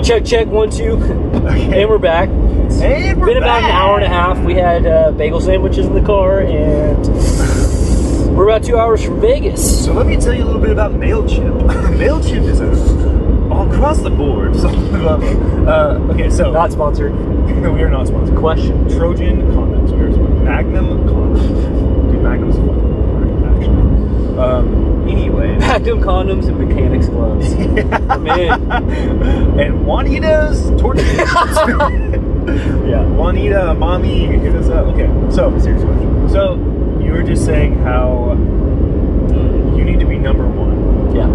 Check, 1, 2. Okay. And we're back. And we're Been about an hour and a half. We had bagel sandwiches in the car, and we're about 2 hours from Vegas. So let me tell you a little bit about MailChimp. MailChimp is all across the board. So, okay, so Not sponsored. we are not sponsored. Question. Trojan condoms. We are sponsored. Magnum condoms. Dude, Magnum's fucking great, actually. Anyway. Magnum condoms and mechanics gloves. Man. And Juanita's tortillas. Yeah. Juanita, mommy, hit us up. Okay, so Seriously. So you were just saying how you need to be number one. Yeah.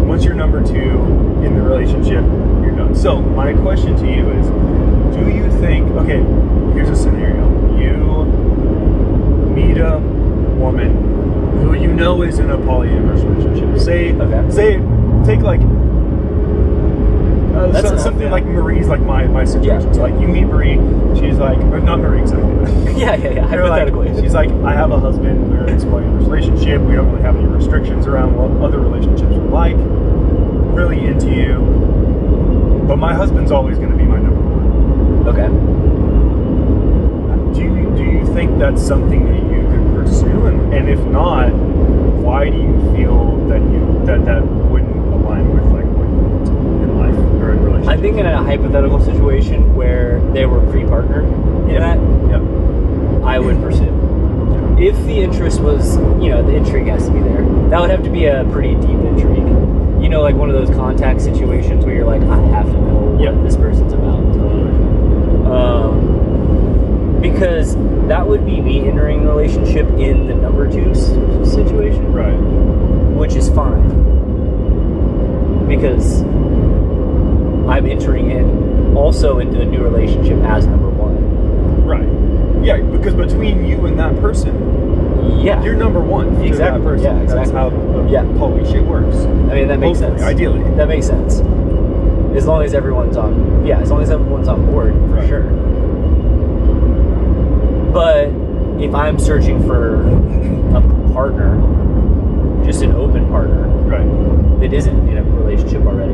Once you're number two in the relationship, you're done. So my question to you is, do you think, okay, here's a scenario. You meet a woman who you know is in a polyamorous relationship. Say, take like something like Marie's, like my situation. Yeah. So like you meet Marie, she's like, or not Marie exactly. Yeah. Hypothetically. Like, she's like, I have a husband, we're in this polyamorous relationship, we don't really have any restrictions around what other relationships are like, really into you, but my husband's always going to be my number one. Okay. Do you think that's something that you could pursue? And if not, why do you feel that wouldn't align with like in life or in relationships? I think in a hypothetical situation where they were pre-partnered in that, I would pursue. If the interest was, the intrigue has to be there. That would have to be a pretty deep intrigue. Like one of those contact situations where you're like, I have to know what this person's about. Because that would be me entering a relationship in the number two situation. Right. Which is fine. Because I'm entering in also into a new relationship as number one. Right. Yeah, because between you and that person, you're number one. Exactly. That person. Yeah, exactly. That's how poly shit works. I mean, that makes sense. Ideally. That makes sense. As long as everyone's on board, for sure. But if I'm searching for a partner, just an open partner, right, that isn't in a relationship already,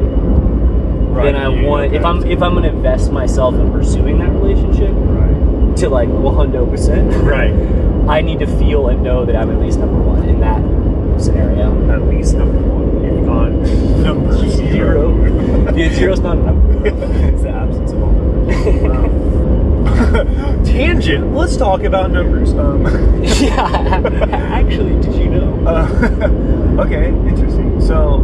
then I want, if I'm going to invest myself in pursuing that relationship, right, to like 100%, right, I need to feel and know that I'm at least number one in that scenario. At least number one, if not number zero. Dude, zero's not a number. It's the absence of all numbers. Tangent. Let's talk about numbers. Yeah. Actually, did you know? Okay, interesting. So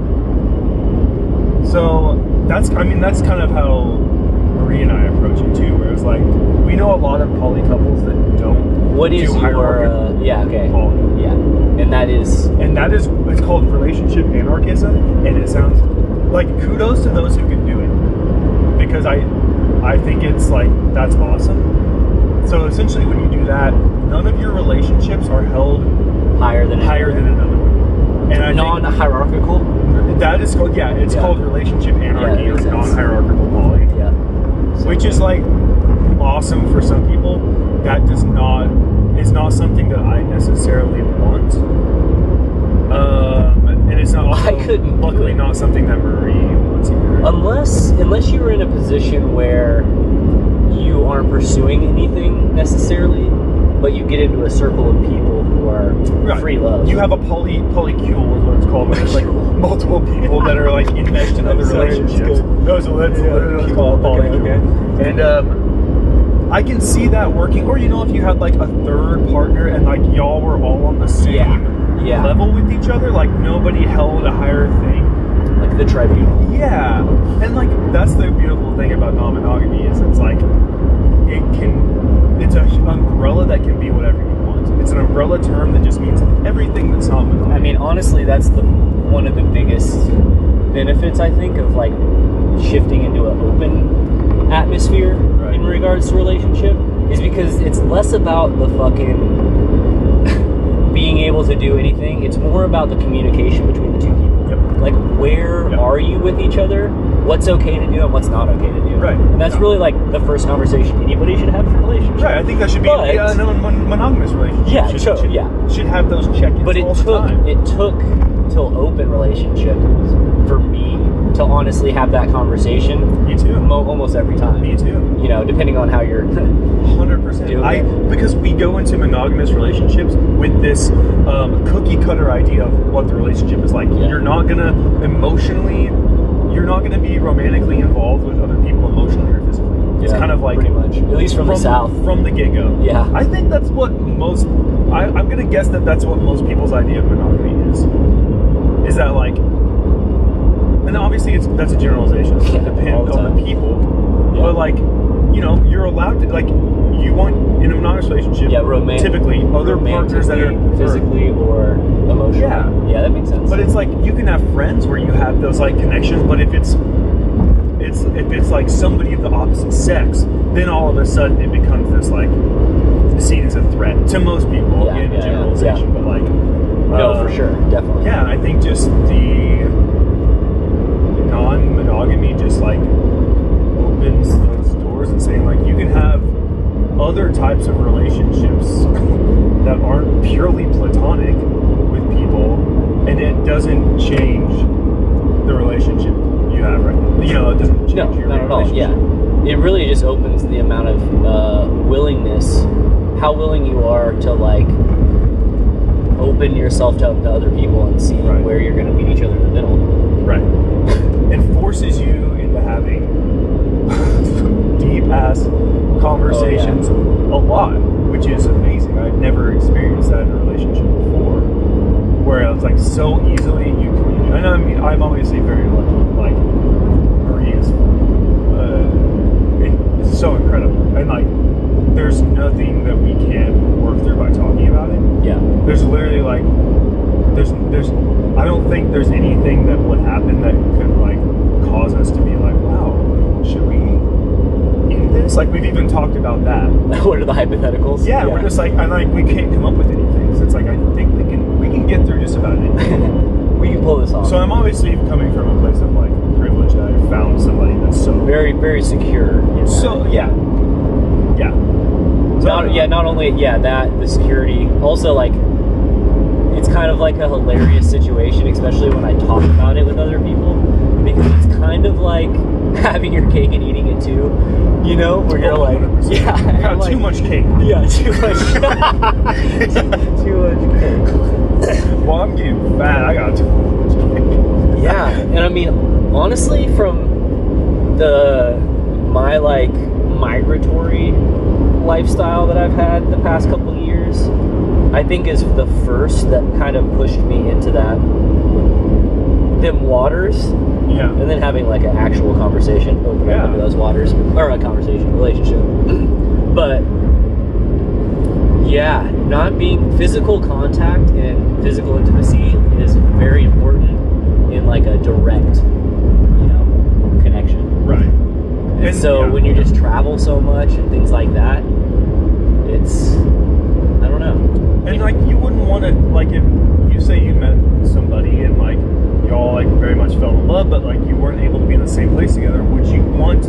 that's kind of how Marie and I approach it too. Where it's like we know a lot of poly couples that don't. What is your? Poly. Yeah, and that is it's called relationship anarchism, and it sounds like kudos to those who can do it, because I think it's like, that's awesome. So essentially when you do that, none of your relationships are held higher than another one. And non-hierarchical? That is called, it's called relationship anarchy, or non-hierarchical poly. Yeah. Which is like awesome for some people. That is not something that I necessarily want. And it's not also, luckily not something that Marie wants either. Unless you're in a position where you aren't pursuing anything necessarily, but you get into a circle of people who are free love. You have a polycule is what it's called, when it's like multiple people that are like enmeshed in other relationships. No, so that's literally what it's called, poly. Okay. And I can see that working. Or if you had like a third partner and like y'all were all on the same level with each other, like nobody held a higher thing. Like the tribunal. Yeah. And like that's the beautiful thing about non-monogamy, is it's like it's an umbrella that can be whatever you want. It's an umbrella term that just means everything that's not monogamy. I mean, honestly, that's one of the biggest benefits, I think, of like shifting into an open atmosphere in regards to relationship, is because it's less about the fucking being able to do anything. It's more about the communication between the two people. Like, where are you with each other? What's okay to do and what's not okay to do? Right. And that's really like the first conversation anybody should have in a relationship. Right. I think that should be a monogamous relationship. Yeah, should have those check-ins. But it took till open relationships for me to honestly have that conversation. Me too. Almost every time. Me too. You know, depending on how you're 100%. Because we go into monogamous relationships with this cookie cutter idea of what the relationship is like. Yeah. You're not gonna be romantically involved with other people emotionally or physically. It's kind of like pretty much, at least from the South, from the get-go. Yeah, I think that's what most. I'm gonna guess that's what most people's idea of monogamy is. Is that like? And obviously, that's a generalization. So it depends on the people. Yeah. But like, you know, you're allowed to like. You want in a monogamous relationship. Yeah, typically other partners that are physically or emotionally. Yeah, that makes sense. But it's like you can have friends where you have those like connections. But if it's like somebody of the opposite sex, then all of a sudden it becomes this like seen as a threat to most people in generalization. But like, no, for sure, definitely. Yeah, I think just the non-monogamy just like opens those doors and saying like you can have other types of relationships that aren't purely platonic with people, and it doesn't change the relationship you have right now. You know, it doesn't change your not at all. Yeah, it really just opens the amount of willingness, how willing you are to like open yourself to other people and see where you're going to meet each other in the middle. Right. And forces you into having deep ass conversations a lot, which is amazing. I've never experienced that in a relationship before, where it's like so easily you communicate. And I mean, I'm obviously very lucky. Like Marie is it's so incredible, and like there's nothing that we can't work through by talking about it. Yeah. There's literally like there's I don't think there's anything that would happen that could like cause us to be like, wow, should we eat this? Like we've even talked about that. What are the hypotheticals? Yeah, we're just like we can't come up with anything. So it's like I think we can get through just about anything. We can pull this off. So I'm obviously coming from a place of like privilege that I found somebody that's so very, very secure. So yeah. So, not only that, the security, also like it's kind of like a hilarious situation, especially when I talk about it with other people, because it's kind of like having your cake and eating it too, you know, where you're like, 100%. Got too much cake. Yeah, too much cake. Well, I'm getting fat. I got too much cake. Yeah, and I mean, honestly, from my like migratory lifestyle that I've had the past couple of years, I think is the first that kind of pushed me into them waters. Yeah. And then having like an actual conversation open up into those waters, or a relationship. But yeah, not being physical contact and physical intimacy is very important in like a direct, connection. Right. And so when you just travel so much and things like that, it's, I don't know. And like you wouldn't want to, like if you say you met somebody and like you all like very much fell in love, but like you weren't able to be in the same place together, would you want,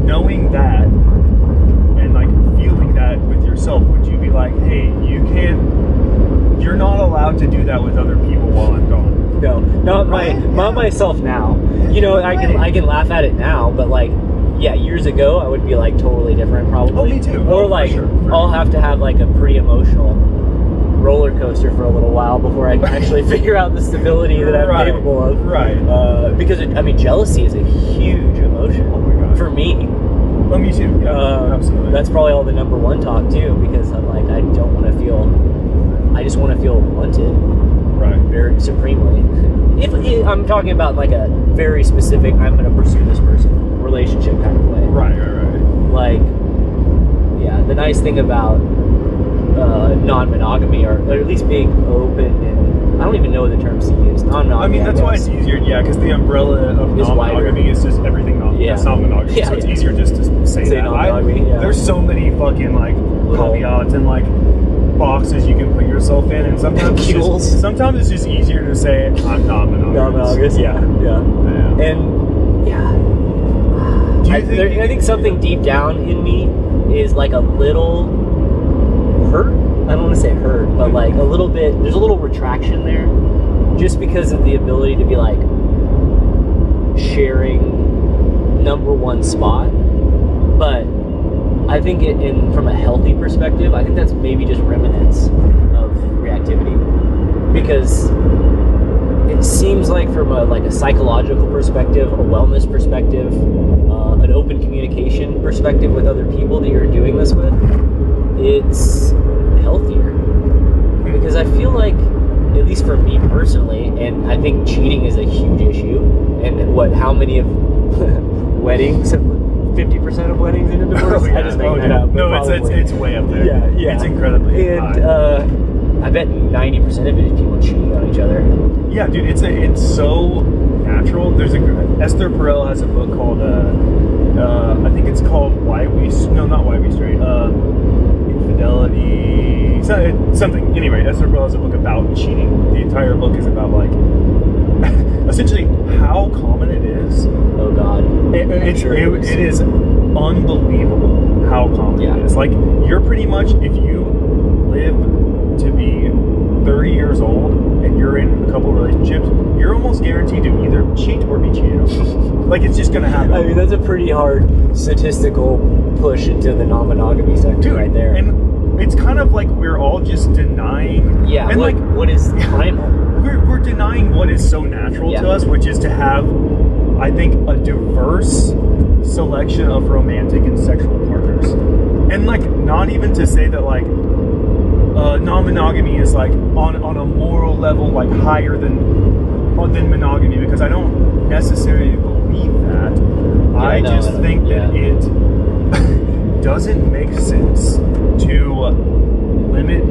knowing that and like feeling that with yourself, would you be like, hey, you're not allowed to do that with other people while I'm gone? No, not myself now. You know, I can laugh at it now, but like, yeah, years ago I would be like totally different probably. Oh, me too. Or like, for sure. I'll have to have like a pretty emotional roller coaster for a little while before I can actually figure out the stability that I'm capable of. Right. Because jealousy is a huge emotion. Oh my God. For me. Oh, me too. Yeah, absolutely. That's probably all the number one talk too, because I'm like, I just want to feel wanted. Right. Very supremely. If I'm talking about like a very specific, I'm going to pursue this person relationship kind of way. Right. Like, yeah, the nice thing about non-monogamy, or at least being open, and I don't even know the terms to use. Non-monogamy. I mean, that's why it's easier, because the umbrella of non-monogamy is just everything that's not monogamy. Yeah, so it's easier just to say that. Non-monogamy, There's so many fucking like caveats and like boxes you can put yourself in, and sometimes it's just easier to say I'm not monogamous. Non-monogamous, yeah. And I think something deep down in me is like a little hurt. I don't want to say hurt, but like a little bit. There's a little retraction there, just because of the ability to be like, sharing number one spot, but I think from a healthy perspective, I think that's maybe just remnants of reactivity, because it seems like from a psychological perspective, a wellness perspective, an open communication perspective with other people that you're doing this with, it's healthier. Because I feel like, at least for me personally, and I think cheating is a huge issue, and how many of weddings have 50% of weddings in a divorce? I just made that up. No, it's way up there. Yeah. It's incredibly high. I bet 90% of it is people cheating on each other. Yeah, dude, it's so natural. There's Esther Perel has a book called I think it's called Not Why We Straight. Infidelity, something. Anyway, Esther Perel has a book about cheating. The entire book is about essentially how common it is. Oh God, it is unbelievable how common it is. Like, you're pretty much, if you live to be 30 years old and you're in a couple relationships, you're almost guaranteed to either cheat or be cheated on. Like, it's just gonna happen. I mean, that's a pretty hard statistical push into the non-monogamy sector, right there. And it's kind of like we're all just denying. Yeah. And what is primal? We're denying what is so natural to us, which is to have, I think, a diverse selection of romantic and sexual partners. And not even to say that non-monogamy is on a moral level higher than monogamy, because I don't necessarily believe that. I just think that it doesn't make sense to limit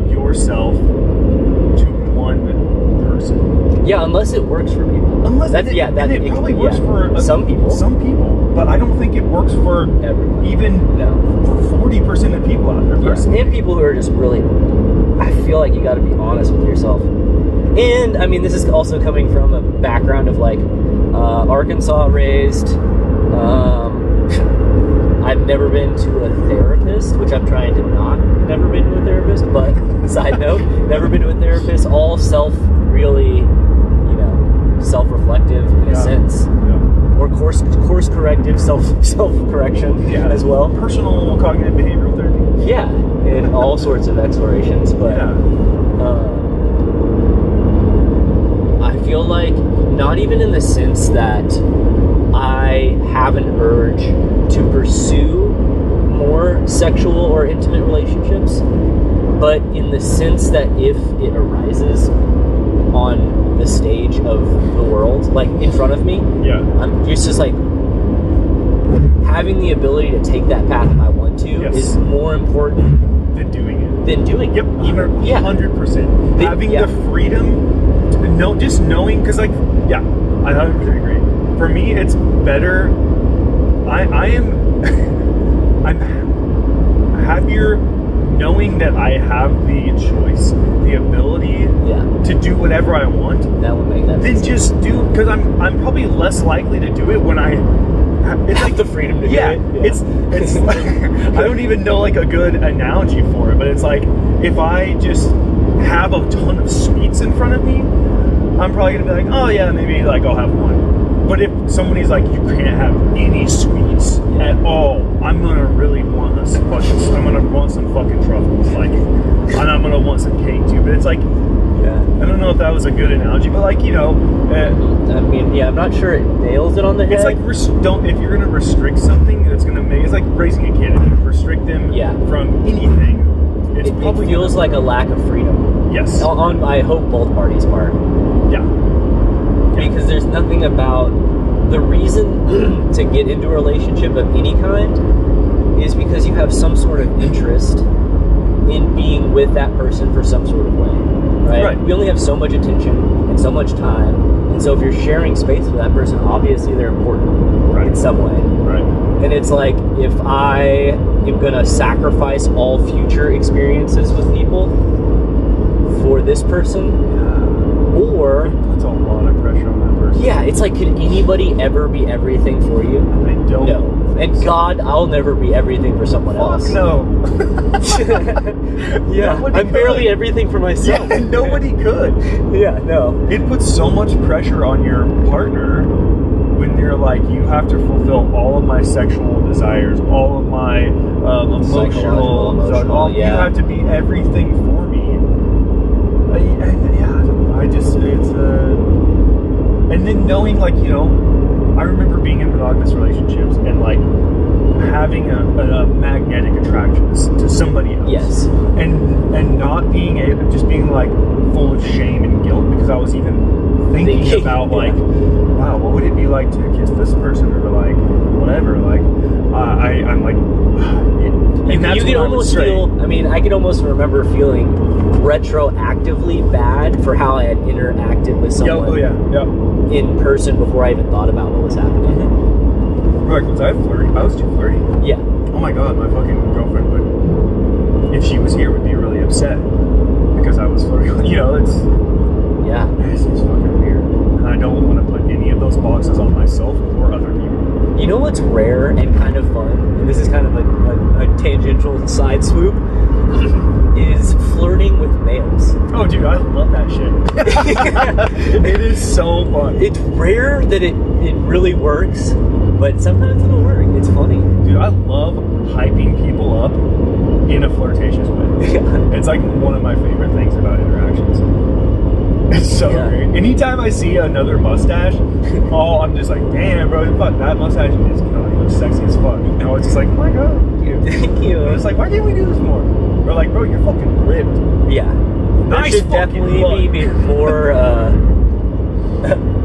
yourself to one person. Yeah, unless it works for people. It probably works for some people. Some people, but I don't think it works for everyone. Even 40% of people out there. Yeah. And people who are just really, I feel like you got to be honest with yourself. And I mean, this is also coming from a background of Arkansas raised. I've never been to a therapist, which I'm trying to not. Never been to a therapist, but side note, never been to a therapist. All self-reflective in a sense, or course corrective, self-correction as well. Personal cognitive behavioral therapy. Yeah, and all sorts of explorations, but I feel like not even in the sense that I have an urge to pursue more sexual or intimate relationships, but in the sense that if it arises on the stage of the world, in front of me, I'm just having the ability to take that path if I want to is more important than doing it. Yep. 100%. Having the freedom to know, just knowing, because I 100% agree. For me, it's better. I'm happier knowing that I have the choice, the ability to do whatever I want. That would make that sense. Then just do, because I'm probably less likely to do it when I have the freedom to do it. It's I don't even know a good analogy for it, but it's if I just have a ton of sweets in front of me, I'm probably gonna be oh yeah, maybe I'll have one. But if somebody's you can't have any sweets at all, I'm gonna really want I'm gonna want some fucking truffles, and I'm gonna want some cake too. But it's I don't know if that was a good analogy, but I mean, I'm not sure it nails it on the head. It's if you're gonna restrict something, it's gonna make, it's like raising a kid. If you restrict them from anything, it probably feels like a lack of freedom. Yes. On I hope both parties' part. Because there's nothing about the reason to get into a relationship of any kind is because you have some sort of interest in being with that person for some sort of way, right? We only have so much attention and so much time, and so if you're sharing space with that person, obviously they're important in some way. And it's if I am gonna sacrifice all future experiences with people for this person, or puts a lot of pressure on that person. Yeah, it's could anybody ever be everything for you? I don't. No. And God, I'll never be everything for someone else. No. I'm barely everything for myself. Nobody could. No. It puts so much pressure on your partner and you're like, you have to fulfill all of my sexual desires, all of my emotional, you have to be everything for me. And then knowing, like, you know, I remember being in monogamous relationships and like having a magnetic attraction to somebody else. Yes. And not being able, just being like full of shame and guilt because I was even thinking about like, wow, what would it be like to kiss this person or like whatever. Like I'm like, you can almost feel. I mean, I can almost remember feeling retroactively bad for how I had interacted with someone in person before I even thought about what was happening. Mm-hmm. Like, was I flirty? I was too flirty. Yeah. Oh my god, my fucking girlfriend would, if she was here, would be really upset because I was flirty. You know, it's fucking weird, and I don't want to put any of those boxes on myself or other people. You know what's rare and kind of fun, and this is kind of a tangential side swoop, is flirting with males. Oh, dude, I love that shit. It is so fun. It's rare that it really works, but sometimes it'll work. It's funny. Dude, I love hyping people up in a flirtatious way. Yeah. It's like one of my favorite things about interactions. It's so great. Anytime I see another mustache, I'm just like, damn, bro, fuck, that mustache is sexy as fuck. You know, it's just like, oh my god, thank you. Thank you. And it's like, why can't we do this more? We're like, bro, you're fucking ripped. Yeah. Nice. There should definitely be more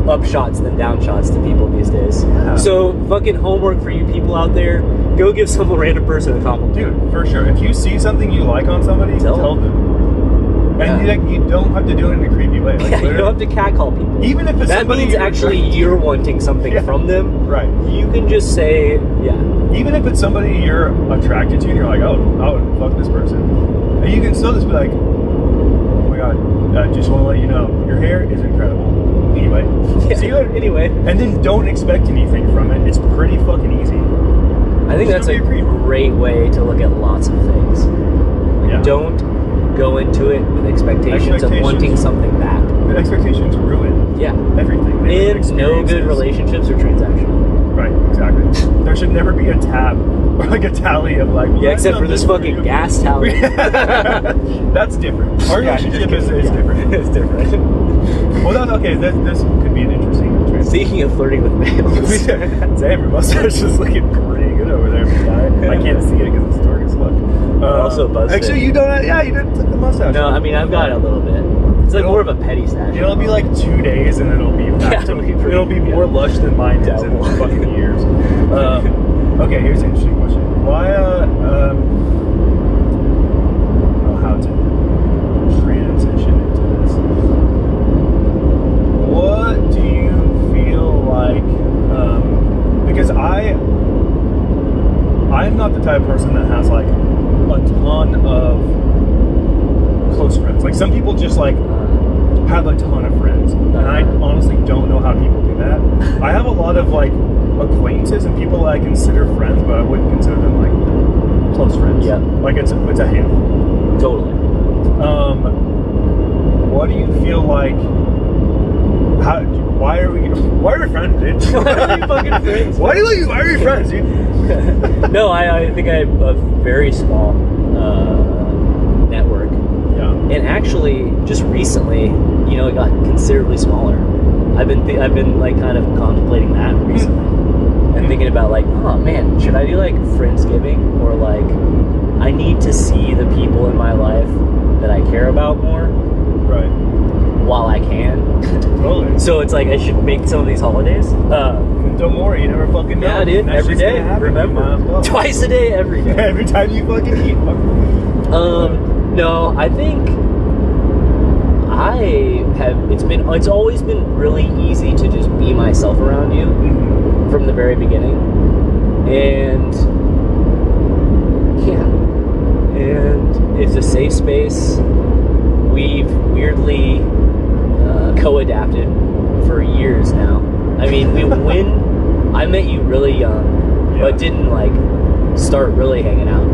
up shots than down shots to people these days. Yeah. So, fucking homework for you people out there, go give some random person a compliment. Dude, for sure. If you see something you like on somebody, tell them. And you don't have to do it in a creepy way. Like, you don't have to catcall people. Even if it's that means actually you're wanting something from them. Right. You can just say, even if it's somebody you're attracted to and you're like, oh, fuck this person. And you can still just be like, oh my god, I just want to let you know, your hair is incredible. Anyway. See you later. Anyway. And then don't expect anything from it. It's pretty fucking easy. I think that's a great way to look at lots of things. Like, don't go into it with expectations of wanting something back. The expectations ruin everything. And no good relationships are transactional. Right, exactly. There should never be a tab or like a tally of like... except for this fucking gas tally. That's different. Our relationship is different. It's different. Well, okay, this could be an interesting transition. Speaking of flirting with males. Damn, your mustache is looking pretty good over there, guy. I can't see it because it's dark as fuck. Also buzzed. Actually, you don't. Yeah, you didn't take the mustache. No, I mean I've got a little bit. It's like more of a petty stash. It'll be like 2 days, and then it'll be back to it'll be more lush than mine is in fucking years. Okay, here's an interesting question. Why? How to transition into this? What do you feel like? Because I'm not the type of person that has like a ton of close friends. Like some people just like have a ton of friends, and I honestly don't know how people do that. I have a lot of like acquaintances and people that I consider friends, but I wouldn't consider them like close friends. Yeah, like it's a handful. Totally. What do you feel like? Why are we friends, dude? Why are we fucking friends? Why are you friends, dude? No, I think I have a very small network. Yeah. And actually, just recently, it got considerably smaller. I've been like kind of contemplating that recently, and thinking about like, oh man, should I do like Friendsgiving, or like I need to see the people in my life that I care about more, right? While I can. Totally. So it's like I should make some of these holidays. Don't worry, you never fucking know. Yeah, dude. Every day. Remember, twice a day, every day. Every time you fucking eat. No, I think it's always been really easy to just be myself around you from the very beginning. And it's a safe space. We've weirdly co-adapted for years now. I mean, when I met you really young, but didn't like start really hanging out.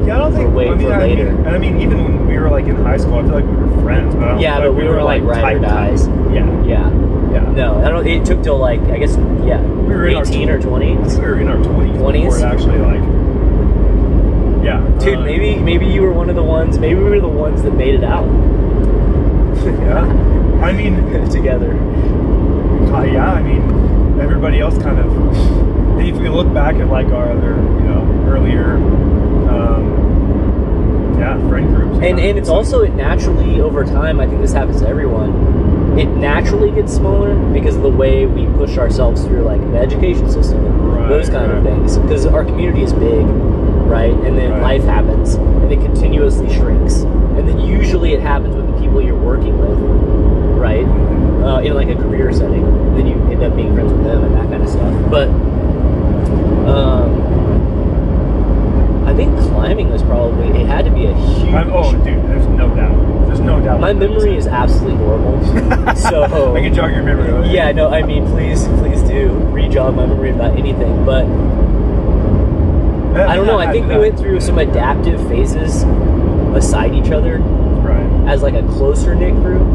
Yeah, I don't think. Later. I mean, even when we were like in high school, I feel like we were friends. But but we were like ride or dies. Yeah. Yeah. No, I don't. It took till like, I guess, yeah, We were in our 18 or 20. I think we were in our 20s. 20s? Before it actually, like, yeah. Dude, maybe you were one of the ones. Maybe we were the ones that made it out. Yeah. I mean, together. Yeah. I mean, everybody else kind of. If we look back at like our other, earlier, friend groups. And it's also, it naturally, over time, I think this happens to everyone, it naturally gets smaller because of the way we push ourselves through like the education system, those kind of things. Because our community is big, right? And then life happens, and it continuously shrinks. And then usually it happens with the people you're working with, right? In like a career setting. Then you end up being friends with them and that kind of stuff. But I think climbing was probably, it had to be a huge... dude, there's no doubt. There's no doubt. My memory is absolutely horrible. So... I can jog your memory. Right? Yeah, no, I mean, please do re-jog my memory about anything. But I don't know, I think we went through some adaptive phases beside each other. Right. As like a closer knit group.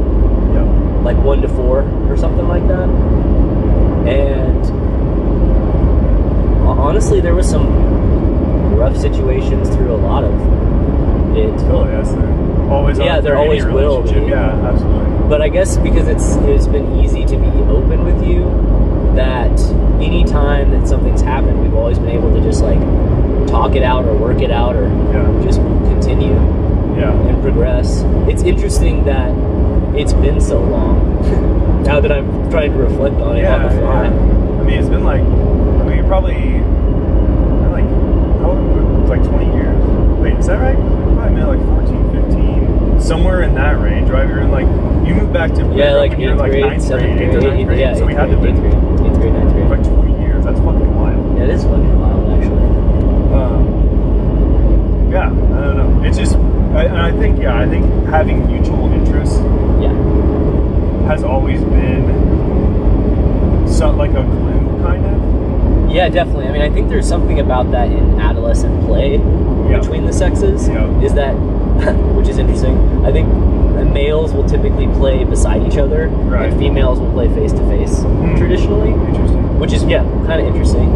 Yep. Like 1 to 4 or something like that. And honestly, there was some rough situations through a lot of it. Oh yes, there always. Yeah, there always will be. Yeah, absolutely. But I guess because it's been easy to be open with you, that any time that something's happened, we've always been able to just like talk it out or work it out or just continue and progress. It's interesting that it's been so long. Now that I'm trying to reflect on it on the fly. I mean, it's been like, you're probably like, how old? It's like 20 years. Wait, is that right? Probably like 14, 15, somewhere in that range, right? You're in like, you moved back to like 8th grade, 7th grade, yeah. So we had to be 8th grade, 9th grade. Like 20 years. That's fucking wild. Yeah, it is fucking wild, actually. Yeah, I don't know. It's just, I think having mutual interests has always been like a glue, kind of. Yeah, definitely. I mean, I think there's something about that in adolescent play between the sexes. Is that, which is interesting. I think males will typically play beside each other, and females will play face to face traditionally. Interesting. Which is kind of interesting.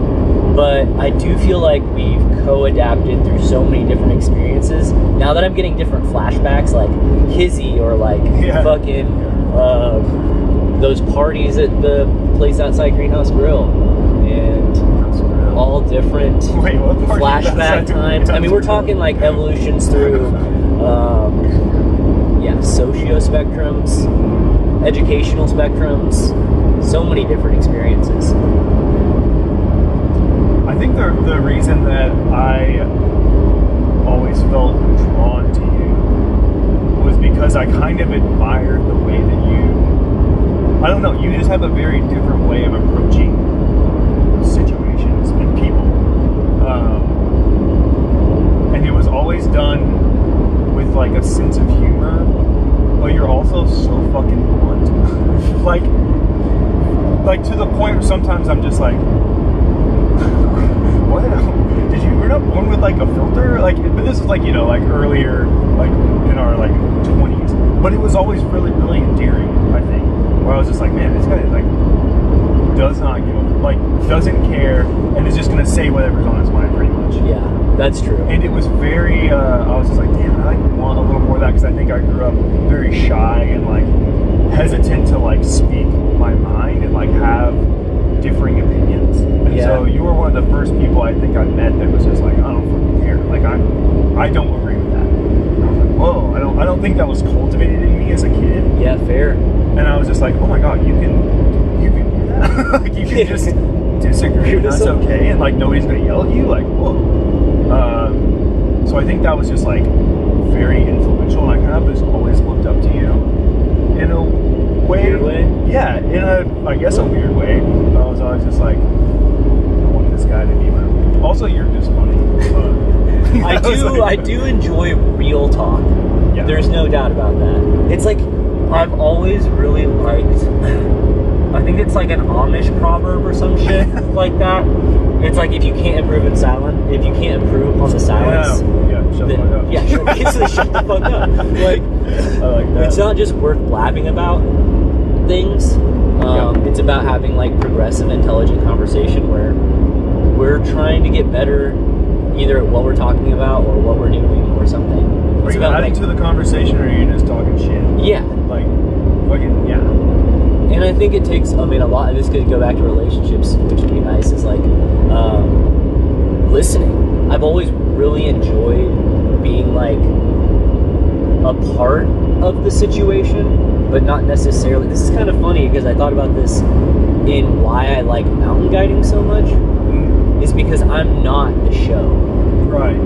But I do feel like we've co-adapted through so many different experiences. Now that I'm getting different flashbacks, like Kizzy or like fucking those parties at the place outside Greenhouse Grill, and all different flashback times. I mean, we're talking like evolutions through socio spectrums, educational spectrums, so many different experiences. I think the reason that I always felt drawn to you was because I kind of admired the way that I don't know, you just have a very different way of approaching situations and people. And it was always done with like a sense of humor, but you're also so fucking blunt. like to the point where sometimes I'm just like, what? You're not born with like a filter? Like, but this is like, like earlier, like in our like 20s. But it was always really, really endearing, I think. Where I was just like, man, this guy like does not give a, like doesn't care and is just gonna say whatever's on his mind pretty much. Yeah, that's true. And it was very I was just like, damn, I like want a little more of that because I think I grew up very shy and like hesitant to like speak my mind and like have differing opinions. And so you were one of the first people I think I met that was just like, I don't fucking care. Like I don't agree with that. And I was like, whoa, I don't think that was cultivated in me as a kid. Yeah, fair. And I was just like, oh my god, you can do that. Like you can just disagree, and that's okay, and like nobody's gonna yell at you. Like, whoa. So I think that was just like very influential, and I kind of just always looked up to you in a weird way. Yeah, in a I guess a weird way. I was always just like, I want this guy to be my. Also, you're just funny. I do enjoy real talk. Yeah. There's no doubt about that. It's like I've always really liked. I think it's like an Amish proverb or some shit like that. It's like if you can't improve on the silence, shut the fuck up. Basically shut the fuck up. Like, I like that. It's not just worth blabbing about. things. It's about having like progressive, intelligent conversation where we're trying to get better either at what we're talking about or what we're doing or something. Are you adding to the conversation, or are you just talking shit? Yeah. Like, fucking, yeah. And I think it takes, I mean, a lot, this could go back to relationships, which would be nice, is like, listening. I've always really enjoyed being like a part of the situation, but not necessarily. This is kind of funny because I thought about this in why I like mountain guiding so much, is because I'm not the show. Right.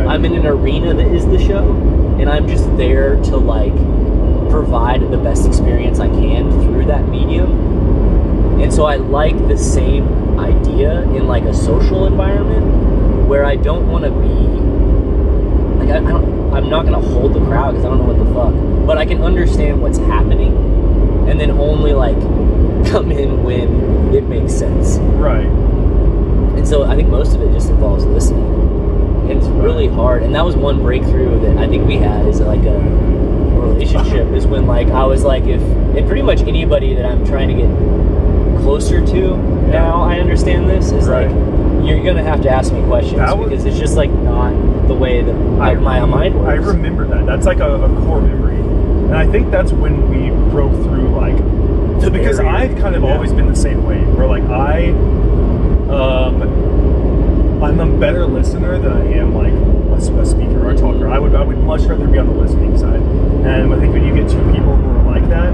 I'm in an arena that is the show, and I'm just there to like provide the best experience I can through that medium. And so I like the same idea in like a social environment where I don't want to be like, I'm not going to hold the crowd because I don't know what the fuck, but I can understand what's happening and then only like come in when it makes sense. Right. And so I think most of it just involves listening. It's really hard, and that was one breakthrough that I think we had, is like a relationship, is when like I was like, and pretty much anybody that I'm trying to get closer to now, I understand this, is like, you're gonna have to ask me questions because it's just like not the way that my mind works. I remember that. That's like a core memory, and I think that's when we broke through like because I've kind of always been the same way, where like I'm a better listener than I am like a speaker or a talker. I would much rather be on the listening side. And I think when you get two people who are like that,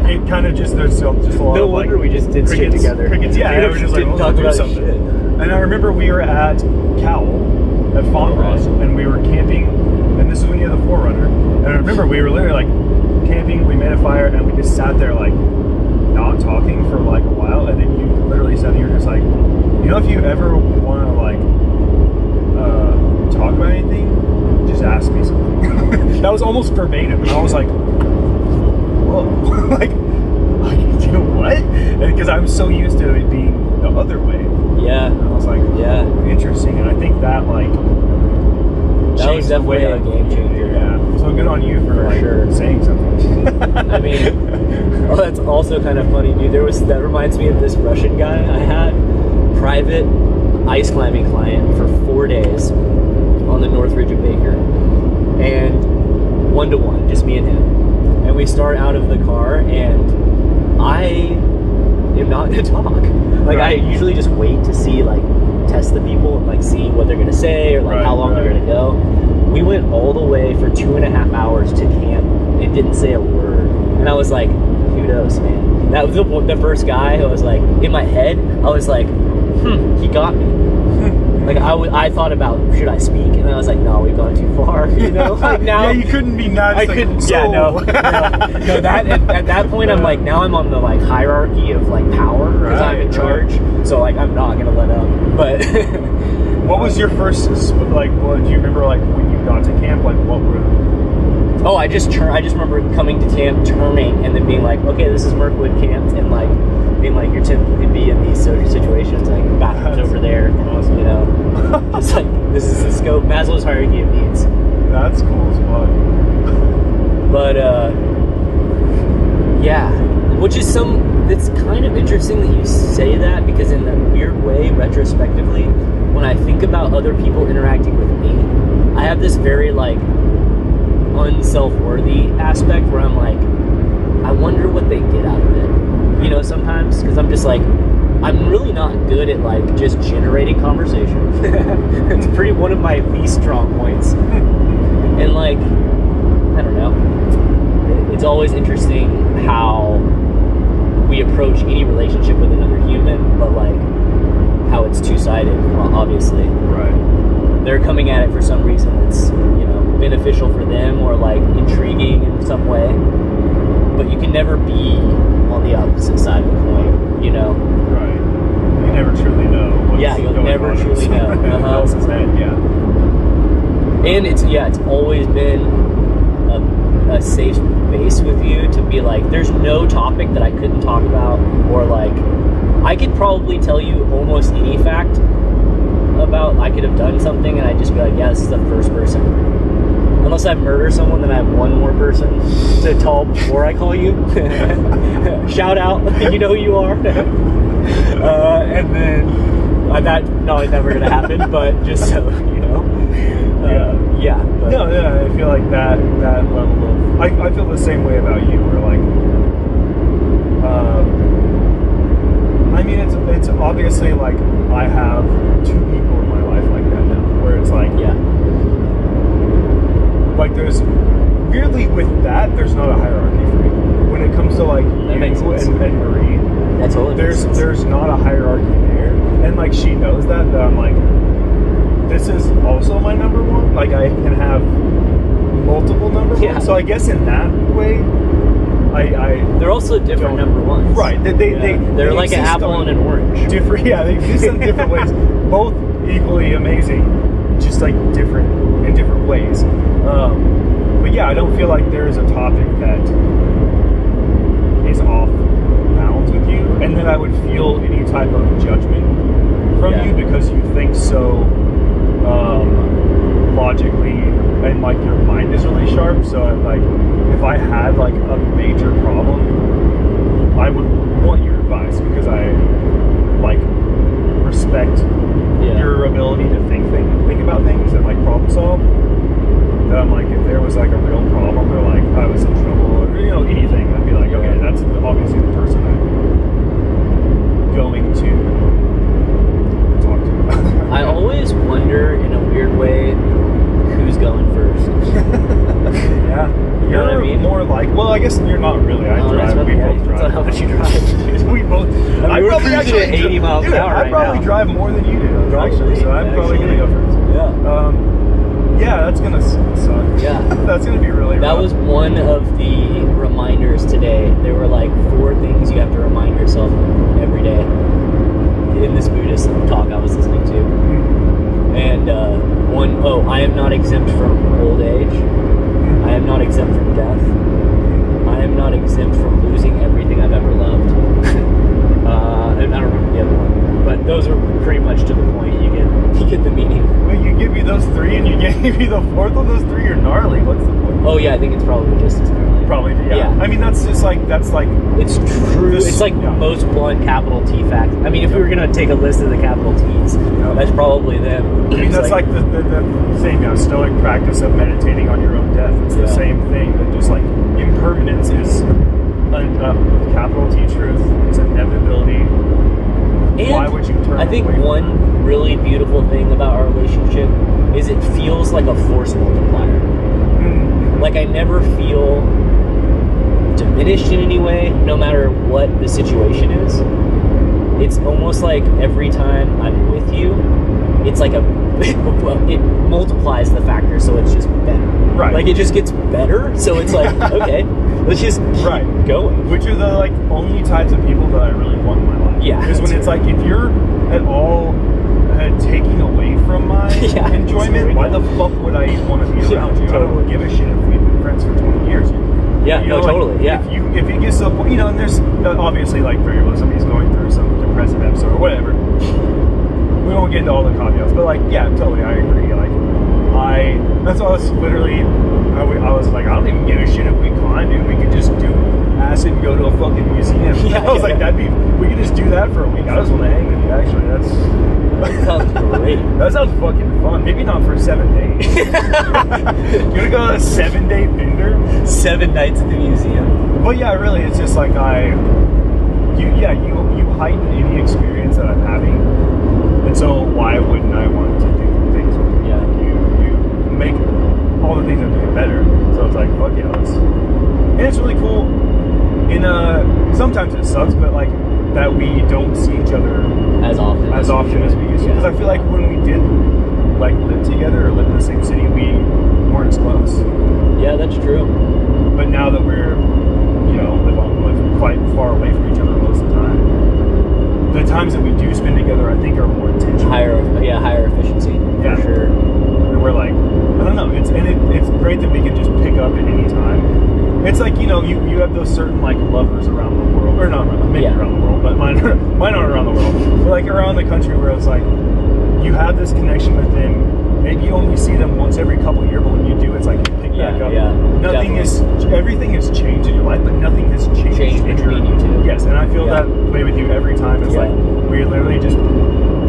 it kind of just there's just a lot of like, we just did shit together. Crickets, yeah, we just like talk about something. Shit. And I remember we were at Cowell at Font and we were camping, and this is when you had the Forerunner. And I remember we were literally like camping. We made a fire and we just sat there like not talking for like a while, and then you literally said, you were just like, you know, if you ever want to like talk about anything, just ask me something. That was almost verbatim, and I was like, whoa, like you know what? Because I'm so used to it being the other way. Yeah. And I was like, interesting, and I think that like that was definitely a game changer. Yeah. So good on you for like saying something. I mean, that's also kind of funny, dude. That reminds me of this Russian guy I had, private ice climbing client for 4 days on the North Ridge of Bieker, and 1-to-1, just me and him. And we start out of the car, and I am not going to talk. Like, I usually just wait to see, like, test the people and, like, see what they're going to say or, like, how long they're going to go. We went all the way for 2.5 hours to camp and didn't say a word. And I was like, kudos, man. That was the first guy. I was like, in my head, I was like, he got me. Like, I thought about, should I speak? And I was like, no, we've gone too far, you know? Like, now, you couldn't be nice. I couldn't, no, that, at that point, I'm like, now I'm on the, like, hierarchy of, like, power, because I'm in charge, so, like, I'm not gonna let up, but... What was your first, like, do you remember, like, when you got to camp, like, what were... Oh, I just remember coming to camp, turning, and then being like, okay, this is Mirkwood Camp, and, like, being like, you're typically be in these situations, like, bathrooms over there, awesome. You know? It's like, this is the scope, Maslow's hierarchy of needs. That's cool as fuck. But, yeah, which is it's kind of interesting that you say that, because in a weird way, retrospectively, when I think about other people interacting with me, I have this very, like, unself-worthy aspect where I'm like, I wonder what they get out of it. You know, sometimes, because I'm just like, I'm really not good at like just generating conversation. It's one of my least strong points. And like, I don't know, it's always interesting how we approach any relationship with another human, but like how it's two-sided, obviously. Right. They're coming at it for some reason that's, you know, beneficial for them or like intriguing in some way. But you can never be on the opposite side of the coin, you know? Right. You never truly know what's you'll never truly know. Else's head, And it's always been a safe space with you to be like, there's no topic that I couldn't talk about, or like, I could probably tell you almost any fact about, I could have done something and I'd just be like, yeah, this is the first person. And unless I murder someone, then I have one more person to call before I call you. Shout out, you know who you are. And then that probably never gonna happen, but just so you know. But. No, I feel like that level of I feel the same way about you. Where like, I mean, it's obviously like I have two people in my life like that now, where it's like like there's weirdly with that there's not a hierarchy for me when it comes to like you and Marie. That's totally there's not a hierarchy there, and like she knows that I'm like, this is also my number one. Like I can have multiple number ones. So I guess in that way, they're also different number ones. Right. They're like an apple and an orange. Different. Yeah, they exist in different ways. Both equally amazing, just like different in different ways. But yeah, I don't feel like there is a topic that is off bounds with you, and then I would feel any type of judgment from you because you think so logically, and like your mind is really sharp. So like, if I had like a major problem, I would want your advice because I like respect your ability to think about things and like problem solve. That I'm like, if there was like a real problem or like I was in trouble or anything, I'd be like, okay, that's obviously the person I'm going to talk to. I always wonder in a weird way who's going first. Yeah. You know what I mean? More like, well, I guess you're not really. I drive. We both drive. How much you drive? We both. I mean, we're cruising at 80 miles an hour I probably drive more than you do, actually. So I'm probably going to go first. Yeah. Yeah, that's going to suck. Yeah. That's going to be really rough. That was one of the reminders today. There were like 4 things you have to remind yourself every day in this Buddhist talk I was listening to. And I am not exempt from old age. I am not exempt from death. I am not exempt from losing everything I've ever loved. And I don't remember the other one, but those are pretty much to the point. You get the meaning. Well, you give me those 3, and you gave me the 4th of those 3. You're gnarly. What's the point? Oh yeah, I think it's probably just as gnarly. Probably, yeah. I mean, that's like it's true. It's like most blunt capital T fact. I mean, if we were gonna take a list of the capital T's, that's probably them. I mean, that's like the same Stoic practice of meditating on your own death. It's the same thing. That just like impermanence is a capital T truth. It's inevitability. And why would you turn? I think one really beautiful thing about our relationship is it feels like a force multiplier. Like I never feel diminished in any way, no matter what the situation is. It's almost like every time I'm with you, it's like it multiplies the factor, so it's just better. Right. Like it just gets better, so it's like, okay, let's just keep going. Which are the like only types of people that I really want in my life. Yeah. Because when it's like, if you're at all taking away from my enjoyment, why the fuck would I want to be around you? Totally. I don't give a shit if we've been friends for 20 years. Totally. Yeah. If you get so, and there's obviously like variables. Somebody's going through some depressive episode or whatever. We won't get into all the caveats, but like, yeah, totally, I agree. Like, that's why I was literally, I was like, I don't even give a shit if we climb, dude. We could just do acid and go to a fucking museum. I was like, we could just do that for a week. I just want to hang with you, actually. That sounds great. That sounds fucking fun. Maybe not for 7 days. You're gonna go on a 7-day bender? 7 nights at the museum. But yeah, really, it's just like you heighten any experience that I'm having. And so why wouldn't I want to do things with you? Yeah. You make all the things I'm doing better. So it's like, fuck yeah, and it's really cool. Sometimes it sucks, but like that we don't see each other as often as we used to. Because I feel like when we did like live together or live in the same city, we weren't as close. Yeah, that's true. But now that we're live quite far away from each other most of the time, the times that we do spend together, I think, are more intentional. Higher efficiency. Yeah, for sure. And we're like, I don't know. It's great that we can just pick up at any time. It's like you have those certain like lovers around the world, or not maybe around the world, but mine aren't around the world. But like around the country, where it's like you have this connection with them maybe you only see them once every couple of years, but when you do, it's like you pick back up. Yeah, Everything has changed in your life, but nothing has changed between you two. Yes, and I feel that way with you every time. It's like we literally just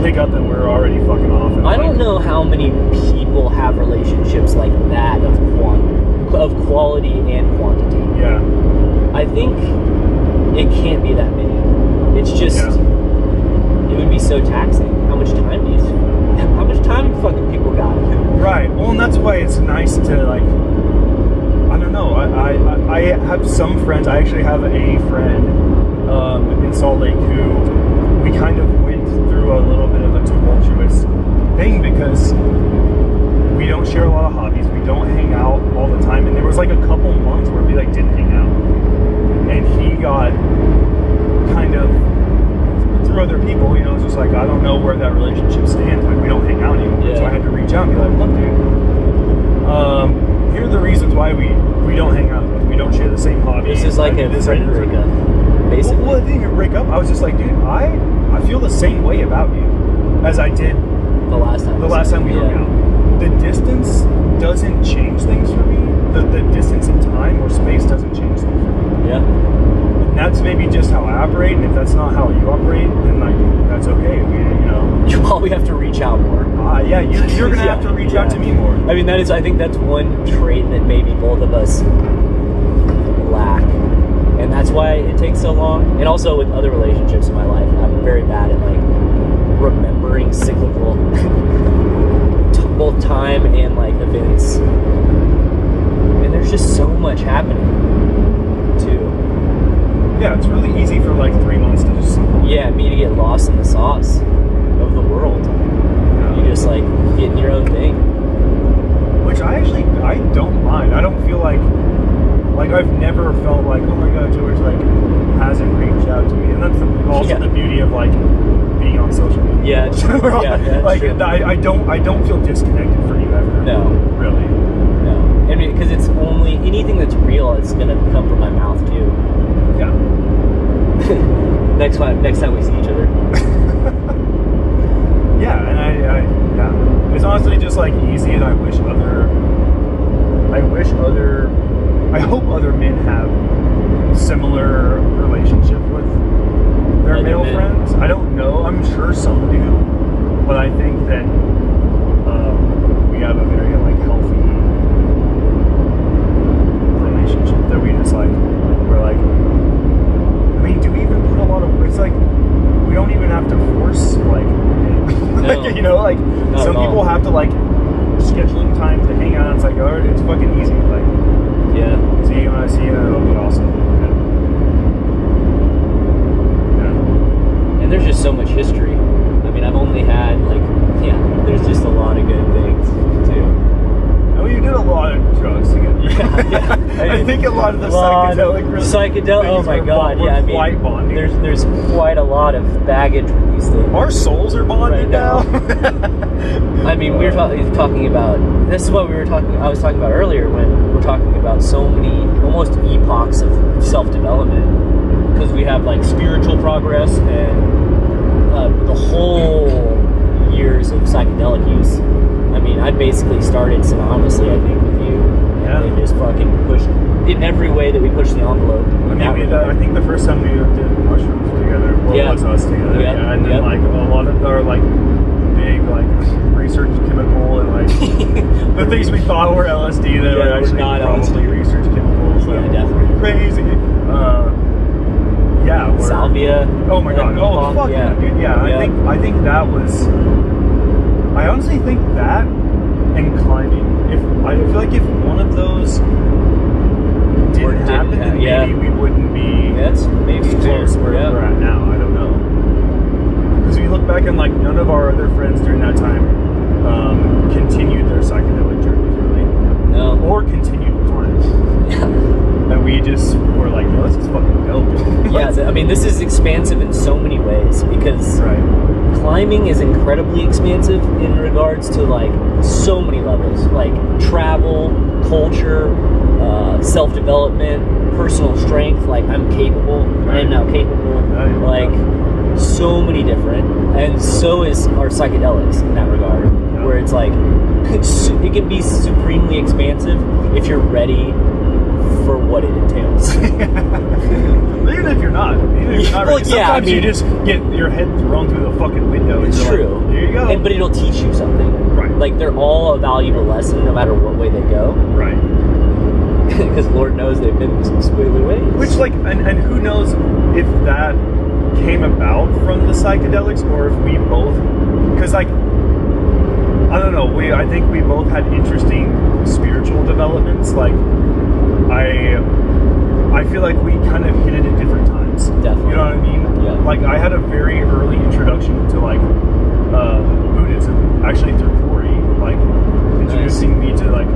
pick up and we're already fucking off. And I don't know how many people have relationships like that of quality and quantity. Yeah. I think it can't be that many. It's just, it would be so taxing. How much time fucking people got? Right. Well, and that's why it's nice to, like, I don't know. I have some friends. I actually have a friend in Salt Lake who we kind of went through a little bit of a tumultuous thing because we don't share a lot of hobbies. We don't hang out all the time. And there was like a couple months where we like didn't hang out. And he got kind of through other people, you know, it's just like, I don't know where that relationship stands. Like, we don't hang out anymore. Yeah. So I had to reach out and be like, look, dude, here are the reasons why we don't hang out. We don't share the same hobbies. This is like a friend breakup, basically. Well, I didn't even break up. I was just like, dude, I feel the same way about you as I did the last time we hung out. The distance doesn't change things for me. The distance in time or space doesn't change things for me. Yeah. And that's maybe just how I operate, and if that's not how you operate, then like that's okay. Well, we have to reach out more. Yeah, you're gonna have to reach out to me more. I mean, I think that's one trait that maybe both of us lack, and that's why it takes so long. And also with other relationships in my life, I'm very bad at like remembering cyclical both time and like events, and there's just so much happening too. Yeah, it's really easy for like 3 months to just me to get lost in the sauce of the world. You just like getting your own thing, which I don't mind. I don't feel like I've never felt like, oh my god, George like hasn't reached out to me, and that's also the beauty of like being on social media. Like true. I don't feel disconnected from you ever. No, really. No, I mean, because it's only anything that's real. It's gonna come from my mouth too. Yeah. next time we see each other. Yeah, and it's honestly just like easy, and I hope other men have similar relationship with their male friends. I don't know. I'm sure some do, but I think that we have a very like healthy relationship that we're like. I mean, do we even put a lot of? It's like we don't even have to force like, like you know, like some people have to like scheduling time to hang out. And it's like, oh, it's fucking easy. Like, see you when I see you, it'll be awesome. And there's just so much history. I mean, I've only had there's just a lot of good things too. Oh, you did a lot of drugs together. I think a lot of the psychedelic. Oh my god! Yeah, I mean, quite bonding. There's quite a lot of baggage with these things. Our souls are bonded now. I mean, we were talking about. This is what I was talking about earlier when we're talking about so many almost epochs of self-development, because we have like spiritual progress and the whole years of psychedelic use. I mean, I basically started synonymously, I think, with you. Yeah. And they just fucking pushed in every way that we pushed the envelope. I think the first time we did mushrooms together, it was us together. Yeah. And then like a lot of our like big like research chemical and like the things we thought were LSD that were actually not probably research chemicals. Yeah, definitely. Crazy. Salvia. Oh my god. Oh fuck yeah, dude. Yeah. I think that was. I honestly think that and climbing. I feel like if one of those didn't happen, then maybe we wouldn't be close where we're at now. I don't know. Because we look back and like none of our other friends during that time continued their psychedelic journeys, really. No. Or continued climbs. And we just were like, no, this is fucking dope. I mean, this is expansive in so many ways because climbing is incredibly expansive in regards to like so many levels, like travel, culture, self-development, personal strength. Like I am now capable. So many different, and so is our psychedelics in that regard, where it's like it can be supremely expansive if you're ready for what it entails. Even if you're not ready. Sometimes you just get your head thrown through the fucking window. It's true. Like, here you go. But it'll teach you something. Right. Like, they're all a valuable lesson no matter what way they go. Right. Because Lord knows they've been some squiggly ways. Which, like, and who knows if that came about from the psychedelics or if we both, because, like, I don't know, I think we both had interesting spiritual developments. Like, I feel like we kind of hit it at different times. Definitely. You know what I mean? Yeah. Like, I had a very early introduction to, like, Buddhism, actually through Corey, like, introducing me to, like,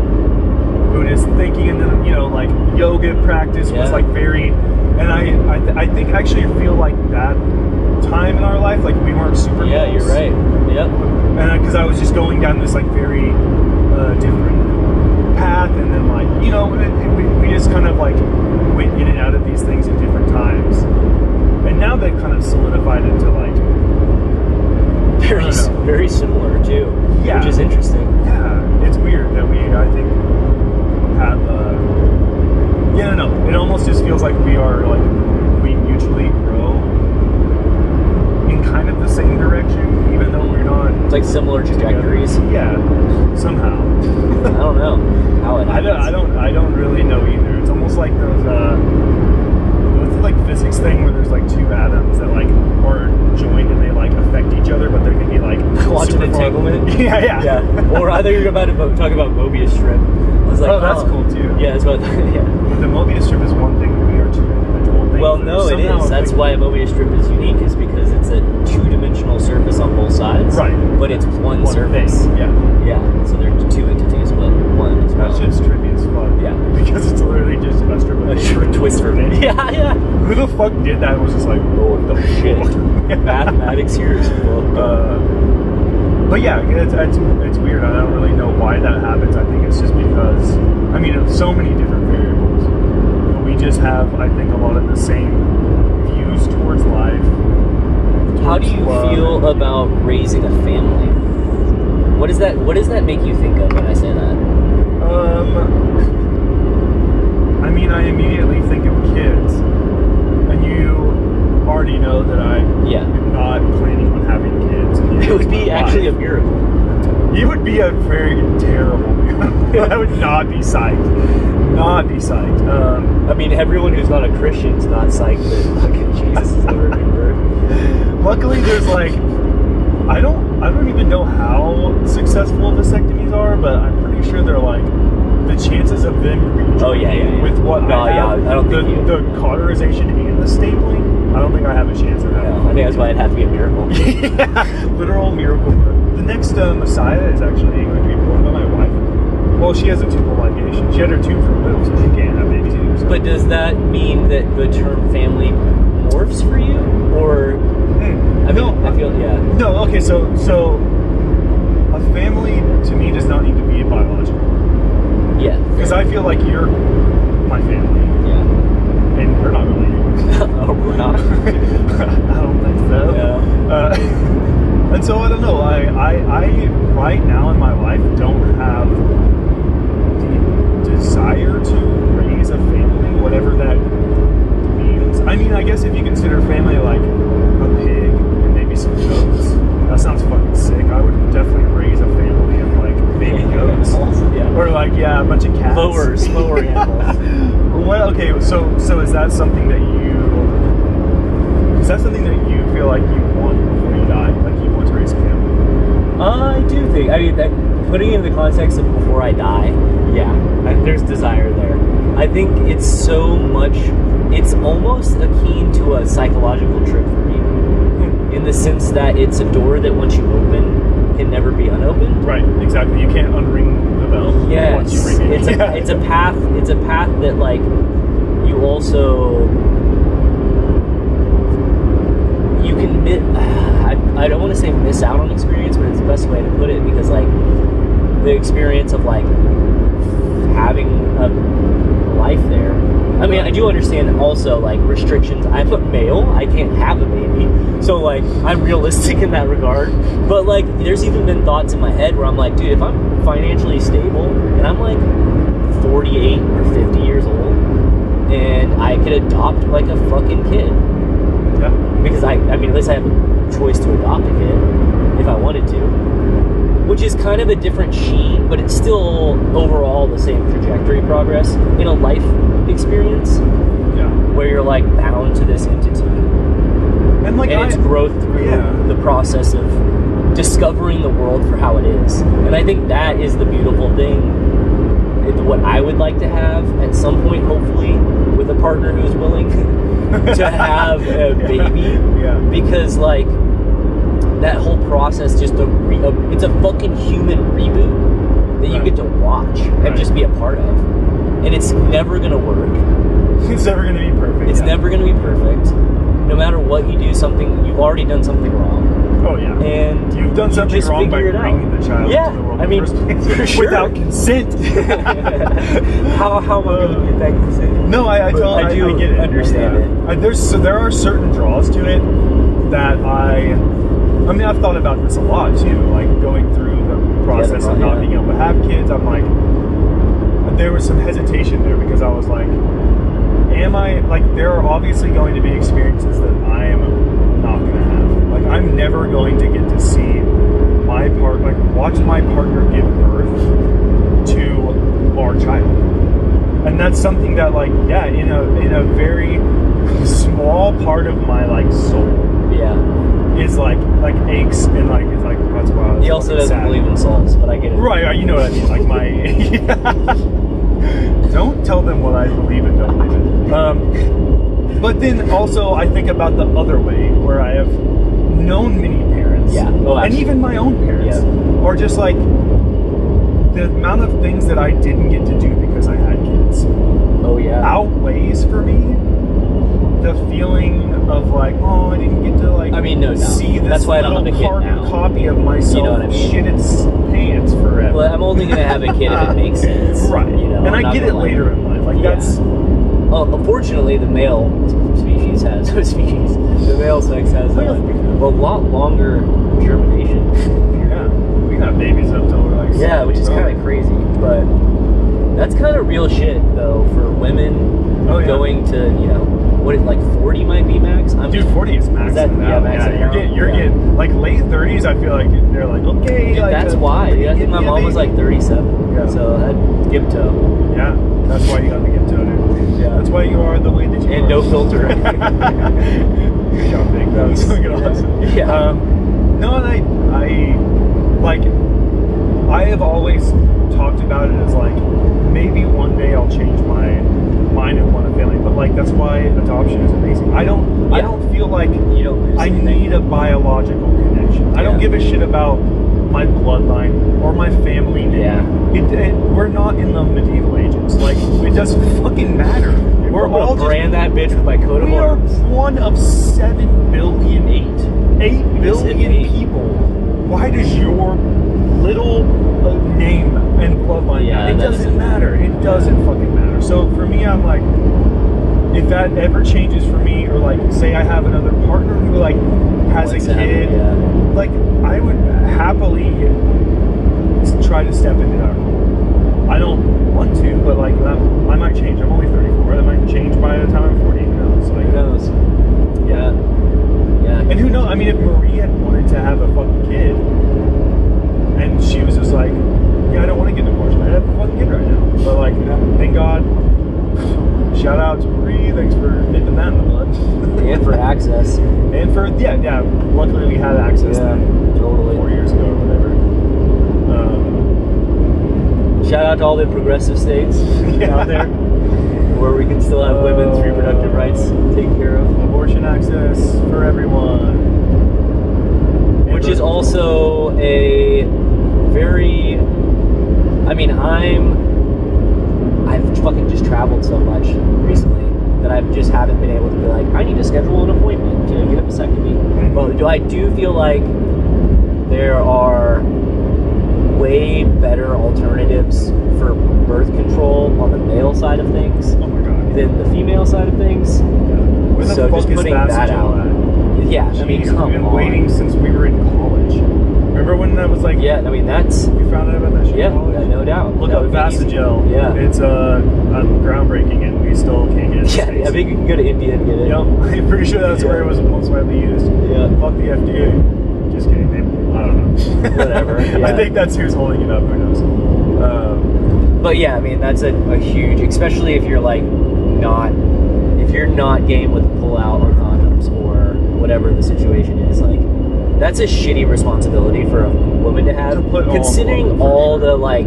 Buddhist thinking, and then, you know, like, yoga practice was, like, very, and I think actually feel like that time in our life, like, we weren't super close. You're right. Yep. And because I was just going down this, like, very different path, and then, like, you know, we just kind of, like, went in and out of these things at different times, and now they've kind of solidified into, like, very similar too. Yeah. Which is interesting. Yeah, it's weird that we, I think, have it almost just feels like we are, like, we mutually grow in kind of the same direction, even though we're not. It's like similar trajectories. Yeah, somehow. I don't know how it happens. I don't really know either. It's almost like those what's the, like, physics thing where there's, like, two atoms that, like, are joined and they, like, affect each other, but they're gonna be, like, Watching entanglement. Yeah. Or I thought you were about to talk about Mobius strip. I was like, that's cool too. Yeah, that's what. Yeah. But the Mobius strip is one thing. We are two individual things. Well, no, it is. That's why a Mobius strip is unique, is because it's a two-dimensional surface on both sides. Right. But it's one surface. Thing. Yeah. Yeah. So they're two entities, but one as well. That's just trippy as fuck. Yeah. Because it's literally just a strip of paper twister. Yeah. Who the fuck did that? And was just like, oh, the shit. Mathematics here is but yeah, it's weird. I don't really know why that happens. I think it's just because, I mean, it's so many different variables. But we just have, I think, a lot of the same views towards life. How do you feel about raising a family? What does that make you think of when I say that? I mean, I immediately think of kids, and you already know that I am not planning on having kids. It would be actually a miracle. It would be a very terrible miracle. I would not be psyched. Not be psyched. I mean, everyone who's not a Christian's not psyched that fucking Jesus is the virgin birth. Luckily, there's, like, I don't even know how successful vasectomies are, but I'm pretty sure they're, like, the chances of them reaching with what I have, I don't think the cauterization and the stapling, I don't think I have a chance of that. Yeah, I think that's why it'd have to be a miracle. Yeah, literal miracle. The next Messiah is actually going to be born by my wife. Well, she has a tubal ligation. She had her tube removed, so she can't have babies either. So. But does that mean that the term family morphs for you, or? I feel No, okay, so a family to me does not need to be biological. Yeah. Because I feel like you're my family. Yeah. And we're not related. Oh, we're not. I don't think so. Yeah. And so I don't know. I right now in my life don't have the desire to raise a family, whatever that means. I mean, I guess if you consider family like a pig and maybe some goats, that sounds fucking sick. I would definitely raise a family of, like, baby goats. Yeah. Or, like, a bunch of cats. Slower animals. Well, okay, so is that something that you feel like you want before you die? Like, you want to raise a family? I do think. I mean, putting it in the context of before I die, there's desire there. I think it's so much. It's almost akin to a psychological trip for me, in the sense that it's a door that once you open, can never be unopened. Right. Exactly. You can't unring the bell. Yes. Once you ring it. It's a path. It's a path that, like, you also. You can I don't want to say miss out on experience, but it's the best way to put it, because, like, the experience of, like, having a life there I mean, I do understand also, like, restrictions. I'm a male, I can't have a baby. So, like, I'm realistic in that regard. But, like, there's even been thoughts in my head where I'm like, dude, if I'm financially stable and I'm, like, 48 or 50 years old and I could adopt, like, a fucking kid. Yeah. Because, I mean, at least I have a choice to adopt a kid if I wanted to. Which is kind of a different sheet, but it's still overall the same trajectory progress in a life experience. Yeah. Where you're like bound to this entity. And like its growth through the process of discovering the world for how it is. And I think that is the beautiful thing. What I would like to have at some point, hopefully, with a partner who's willing to have a baby. Yeah. Because like that whole process just it's a fucking human reboot that you get to watch and just be a part of. And it's never gonna work. It's never gonna be perfect. It's never gonna be perfect. No matter what you do, you've already done something wrong. Oh yeah. And you've done something just wrong by figure it out. bringing the child into the world. I mean, in the first place. for sure. Without consent. how am I gonna get that consent? No, I do get it. Understand it. There are certain draws to it that I mean, I've thought about this a lot too, like going through the process of not being able to have kids. I'm like, there was some hesitation there because I was like, there are obviously going to be experiences that I am not going to have. Like, I'm never going to get to see watch my partner give birth to our child. And that's something that, like, yeah, in a very small part of my, like, soul. Yeah. Is like aches and like it's like that's why he also doesn't believe in souls, but I get it. Right, you know what I mean. Like don't tell them what I believe and don't believe it. But then also I think about the other way where I have known many parents, and even my own parents, are just like the amount of things that I didn't get to do because I had kids. Oh yeah, outweighs for me the feeling of like, oh, I didn't get to like see this. That's why I don't have a kid carbon now. copy of myself, you know what I mean? Shit its pants forever. Well, I'm only gonna have a kid if it makes sense, right? You know, and I get it later in life. Like that's. Unfortunately, the male species has the male sex has a lot longer germination. Yeah, we got babies up till we're like which is kind of crazy, but that's kind of real shit though for women going to what is like 40 might be max. 40 is max. Max. You're getting like late 30s. I feel like they're like okay. Dude, like that's why. I think my mom was like 37. Yeah. So I'd give toe. Yeah, that's why you got to give toe, dude. Yeah, that's why you are the way that you are. And no filter. Shopping. That was awesome. Yeah. No, and I have always talked about it as like maybe one day I'll change my mind and want a family, but like that's why adoption is amazing. I don't feel like I need a biological connection. I don't give a shit about my bloodline or my family name. We're not in the medieval ages. Like it doesn't fucking matter. We're all brand that bitch with my coat of arms. We are one of 7 billion, 8 billion people. Why does your little name and bloodline matter? It doesn't matter. It doesn't fucking matter. So for me, I'm like, if that ever changes for me, or like, say I have another partner who like has a kid, like I would happily try to step into that role. I don't want to, but like I might change. I'm only 34. That might change by the time I'm 40. Who knows? Like, who knows? Yeah. And who knows? I mean, if Marie had wanted to have a fucking kid, and she was just like, yeah, I don't want to get divorced. I have a fucking kid right now. But like, thank God. Shout out to Marie. Thanks for nipping that in the bud. And for access. And for luckily we had access. Totally. 4 years ago or whatever. Shout out to all the progressive states out there, where we can still have women's reproductive rights taken care of. Abortion access for everyone. Which is also a very, I've fucking just traveled so much recently that I just haven't been able to be like, I need to schedule an appointment to get a vasectomy. But I do feel like there are way better alternatives for birth control on the male side of things. Oh my God. than the female side of things. Where the So fuck just is putting that Vasectomy out. at? Yeah, I mean, Jeez, come we've been on. waiting since we were in college. Remember when that was like? Yeah, I mean that's. You found out about that shit Yeah, in college? no doubt. Look That up would be easy. Vasegel. Yeah. It's groundbreaking, and we still can't get it. Yeah, I think you can go to India and get it. Yep. I'm pretty sure that's where it was most widely used. Yeah. Fuck the FDA. Just kidding. I don't know. Whatever. Yeah. I think that's who's holding it up. Who knows? But yeah, I mean that's a huge, especially if you're like if you're not game with pull out or condoms or whatever the situation is, like that's a shitty responsibility for a woman to have, To put on considering woman, for all sure. the like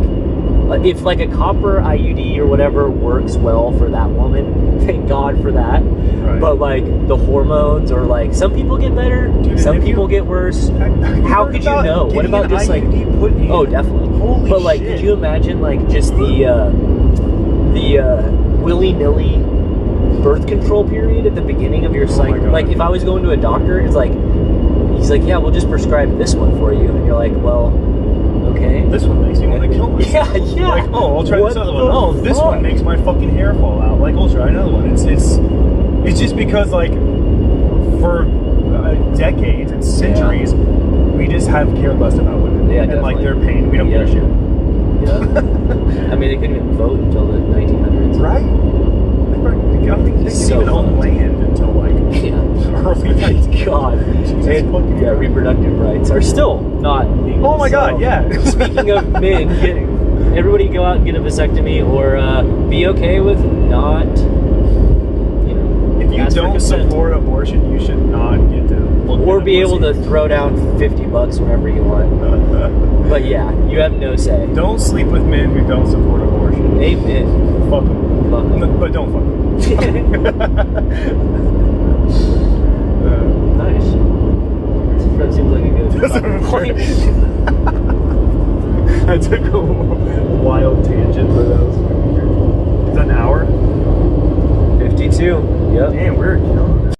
if like a copper IUD or whatever works well for that woman, thank God for that. Right. But like the hormones, or like some people get better, Dude, some have people you- get worse. How could you know? What about just like put in? oh, definitely. Holy but like, shit. could you imagine like just the willy-nilly birth control period at the beginning of your cycle? God. Like, if I was going to a doctor, it's like he's like, yeah, we'll just prescribe this one for you, and you're like, well, okay. This one makes me want to kill myself. Yeah, yeah. Like, oh, I'll try What this other the one. Oh, this fuck? one makes my fucking hair fall out. Like, I'll try another one. It's just because like for decades and centuries, we just have cared less about women Yeah, and like definitely. their pain. We don't give a shit. Yeah. I mean, they couldn't even vote until the 1900s. Right? I don't think they could So even own funny. land until like Yeah. early 1900s. God. Jesus And, fucking yeah, Christ. reproductive rights are still not legal. Oh my so, God, yeah. Speaking of men, everybody go out and get a vasectomy, or be okay with not, If you ask for don't consent. support abortion, you should not get to look Or at be a able to pussy. throw down $50 whenever you want. But yeah, you have no say. Don't sleep with men who don't support abortion. Amen. Fuck them. Fuck 'em. But don't fuck them. Nice. That seems like a good point. I took a wild tangent, but that was fucking great. Is that an hour? 52. Yep. Damn, we're killing it.